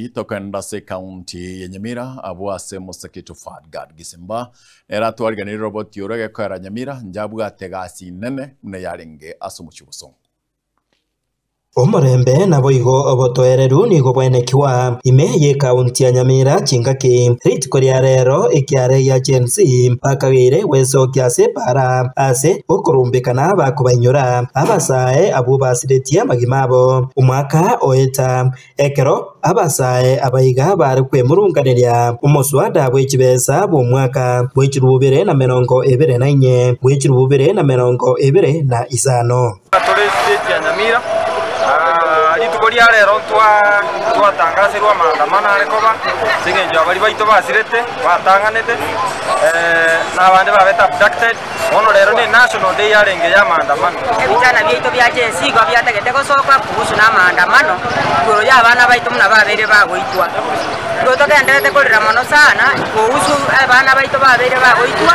Tokenda se county ya Nyamira abwase musakitu Fadgad Gisimba era twarigani robot yorege kwera Nyamira njabwa tegasi nene mune yarenge asumuchuso Omorembe na boigo obotoereru ni gobwenekiwa ime ye county ya Nyamira chingaki ritiko rya rero ikiare ya Gen Z bakagire weso kyase para ase okurumbikana bakubanyura abasae abubasiretie magimabo umwaka oeta ekero abasae abaiga bari kwemurunganirya umuswada bw'ekibesa bw'omwaka bw'ekirubire na 2024 bw'ekirubire na 2025 Nyamira rituko rya rero twatangazirwa maandamano arikoba sigenje abari baito basirete batanganete n'abandi babeta abducted ono rero ni national day yarenge ya maandamano ebijana byaito bya Gen Z go byategete gosoka kuhusu na maandamano kuro ya abana baito muna babere bagoitwa tugenda kolera mano sana kuhusu abana baito babere bagoitwa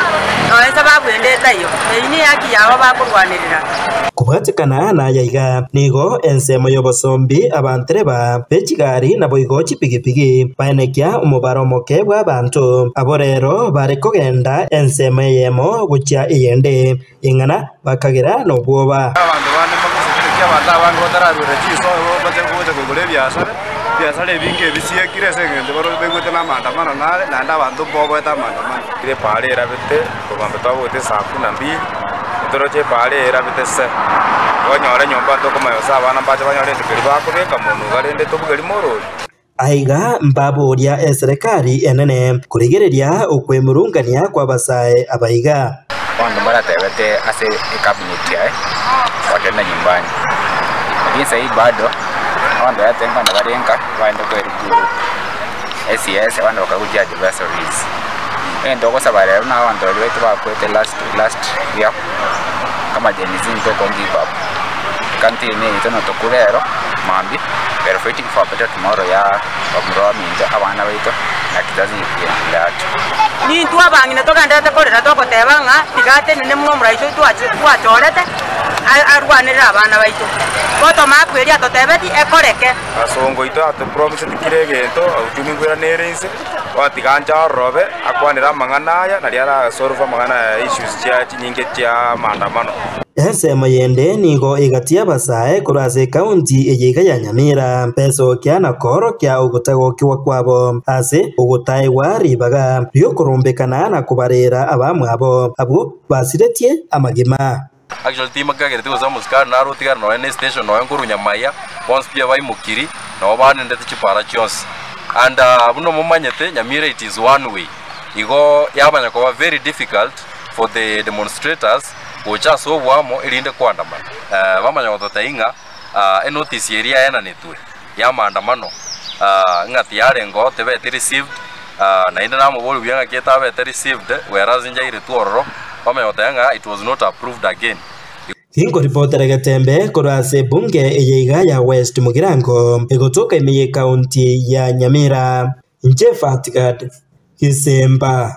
noenza babwendeta iyo ini yaki yabo bakurwanirira kubwatikana na yaiga nigo ensemo yobosombi abantereba bechigari na boigochi pigipigi baenekia umubaro moke bw'abantu abo rero bari kugenda ensemo yemo gucha iyende ingana bakagira n'obwoba abantu bane bakusekerekia abantu batararure chiso baje kugure byasare binge bisiekire sengende baro begute na maandamano na abantu bogoeta maandamano kire parera bete kubambe twabote saa 12 toroche parera bete se wanyore nyomba tokomayosa abana baje banyore tikiri bakubeka muntu garende tobugeri morori aiga mbaburia eserikali enene kurigereria ukwemurungania kwa basae abaiga kwando baratebete ase cabinet yae watenda nyumbani lakini sasa bado wanda yatenga na barenga waende kwerukuru SES wanda wakakuja adversaries ndoko sabare na wanda wetu bakwete last year kama jenizi ndoko give up kanti ni itono tokurero mambi we're fighting for better tomorrow ya omro minto abana baito na kizazi yacu ni twabangine tokandete kolera tokotebanga tigate nene muno muraicho twachorete arwanirira abana baito goto makweria totebeti ekoreke asongo ito ate promise tikiregento utumi gwira nerense watiganja robe akwanira manganaya na riara solve mangana issues cha nyinge cha maandamano ensemo yende nigo igatia basae kurase county eyiga ya Nyamira peso kiana koro kya ugutago kiwa kwabo ase ugutai waribaga ryo kurumbikana na kubarera abamwabo abo basiretie amagima actually team kagere tuzo muskar naro tigar no ene station no nkuru Nyamaya once pia vai mukiri no bane ndete chipara chos and buno mumanyete Nyamira it is one way igo yabanya ko very difficult for the demonstrators ocha so wamo ilinde kuandamana bamanya gototainga notice area ena netwe ya maandamano ngati yarengo tebe received na ina namo bolu byanga keta be received whereas njaire tuororo bamanya gotanga it was not approved again. Hingo reporter Gatembe kurase bunge eyiga ya West Mugirango egotoka imiye county ya Nyamira Fadgad Gisimba.